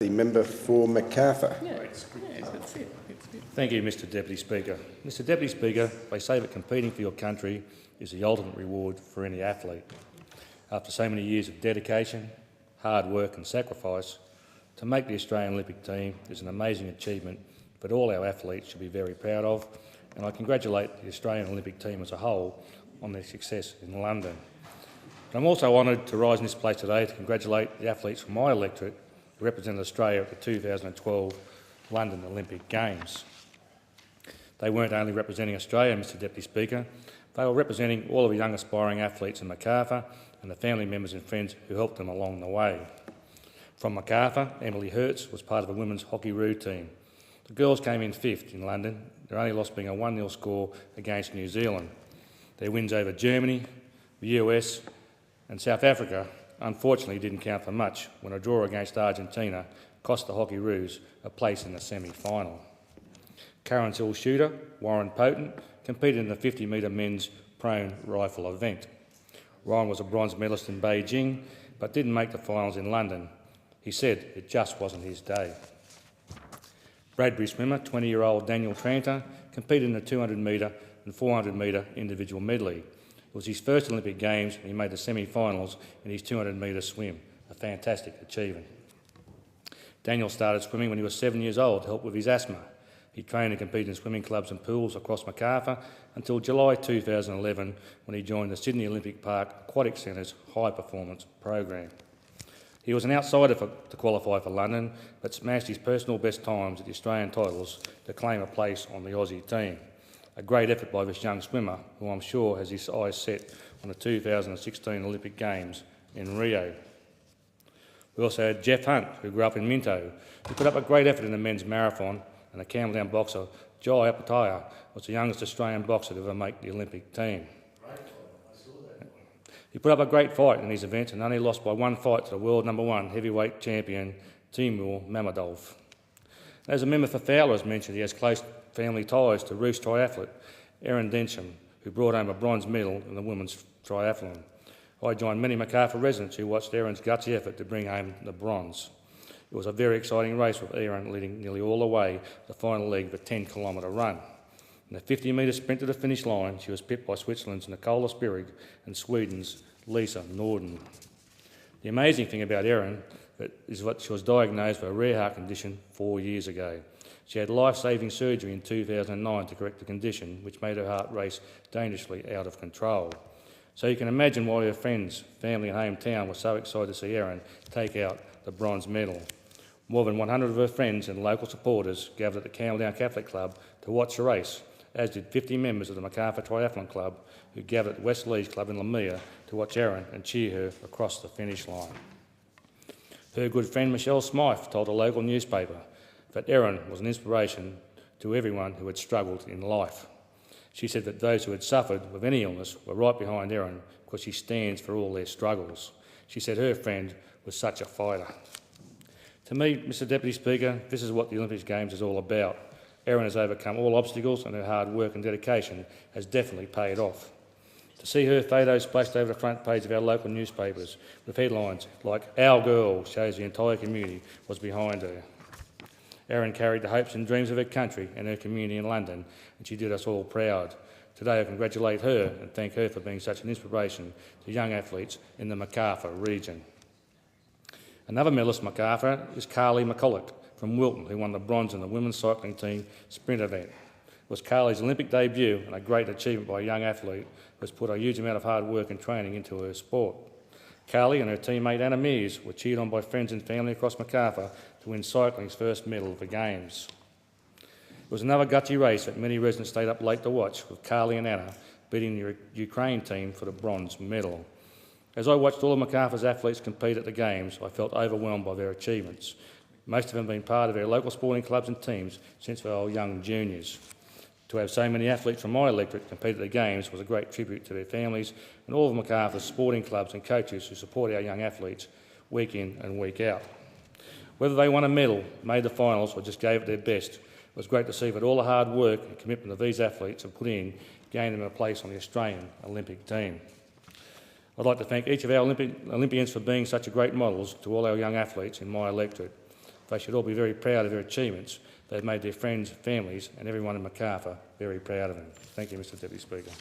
The member for Macarthur. Thank you, Mr Deputy Speaker. Mr Deputy Speaker, they say that competing for your country is the ultimate reward for any athlete. After so many years of dedication, hard work and sacrifice, to make the Australian Olympic team is an amazing achievement that all our athletes should be very proud of, and I congratulate the Australian Olympic team as a whole on their success in London. But I'm also honoured to rise in this place today to congratulate the athletes from my electorate who represented Australia at the 2012 London Olympic Games. They weren't only representing Australia, Mr Deputy Speaker, they were representing all of the young aspiring athletes in Macarthur and the family members and friends who helped them along the way. From Macarthur, Emily Hertz was part of the women's hockey-roo team. The girls came in fifth in London, their only loss being a 1-0 score against New Zealand. Their wins over Germany, the US and South Africa unfortunately didn't count for much when a draw against Argentina cost the Hockey-roos a place in the semi-final. Current Hill shooter Warren Potent competed in the 50-metre men's prone rifle event. Warren was a bronze medalist in Beijing but didn't make the finals in London. He said it just wasn't his day. Bradbury swimmer 20-year-old Daniel Tranter competed in the 200-metre and 400-metre individual medley. It was his first Olympic Games and he made the semi-finals in his 200-metre swim, a fantastic achievement. Daniel started swimming when he was 7 years old to help with his asthma. He trained and competed in swimming clubs and pools across Macarthur until July 2011 when he joined the Sydney Olympic Park Aquatic Centre's high performance program. He was an outsider to qualify for London but smashed his personal best times at the Australian titles to claim a place on the Aussie team. A great effort by this young swimmer, who I'm sure has his eyes set on the 2016 Olympic Games in Rio. We also had Jeff Hunt, who grew up in Minto, who put up a great effort in the men's marathon, and the Campbelltown boxer Jai Apataya was the youngest Australian boxer to ever make the Olympic team. He put up a great fight in these events and only lost by one fight to the world #1 heavyweight champion Timur Mammadov. As a member for Fowler has mentioned, he has close family ties to Roost triathlete Erin Densham, who brought home a bronze medal in the women's triathlon. I joined many Macarthur residents who watched Erin's gutsy effort to bring home the bronze. It was a very exciting race with Erin leading nearly all the way to the final leg of a 10-kilometre run. In the 50-metre sprint to the finish line, she was pipped by Switzerland's Nicola Spirig and Sweden's Lisa Norden. The amazing thing about Erin is that she was diagnosed with a rare heart condition 4 years ago. She had life-saving surgery in 2009 to correct the condition, which made her heart race dangerously out of control. So you can imagine why her friends, family and hometown were so excited to see Erin take out the bronze medal. More than 100 of her friends and local supporters gathered at the Campbelltown Catholic Club to watch the race, as did 50 members of the Macarthur Triathlon Club who gathered at the West Leeds Club in Lamia to watch Erin and cheer her across the finish line. Her good friend Michelle Smythe told a local newspaper that Erin was an inspiration to everyone who had struggled in life. She said that those who had suffered with any illness were right behind Erin because she stands for all their struggles. She said her friend was such a fighter. To me, Mr Deputy Speaker, this is what the Olympic Games is all about. Erin has overcome all obstacles and her hard work and dedication has definitely paid off. To see her photo splashed over the front page of our local newspapers with headlines like "Our Girl" shows the entire community was behind her. Erin carried the hopes and dreams of her country and her community in London, and she did us all proud. Today I congratulate her and thank her for being such an inspiration to young athletes in the Macarthur region. Another medalist at Macarthur is Carly McCulloch from Wilton, who won the bronze in the women's cycling team sprint event. It was Carly's Olympic debut and a great achievement by a young athlete who has put a huge amount of hard work and training into her sport. Carly and her teammate Anna Mears were cheered on by friends and family across Macarthur to win cycling's first medal of the Games. It was another gutsy race that many residents stayed up late to watch, with Carly and Anna beating the Ukraine team for the bronze medal. As I watched all of Macarthur's athletes compete at the Games, I felt overwhelmed by their achievements. Most of them have been part of our local sporting clubs and teams since they were young juniors. To have so many athletes from my electorate compete at the Games was a great tribute to their families and all of Macarthur's sporting clubs and coaches who support our young athletes week in and week out. Whether they won a medal, made the finals or just gave it their best, it was great to see that all the hard work and commitment that these athletes have put in gained them a place on the Australian Olympic team. I'd like to thank each of our Olympians for being such a great models to all our young athletes in my electorate. They should all be very proud of their achievements. They've made their friends, families and everyone in Macarthur very proud of them. Thank you, Mr Deputy Speaker.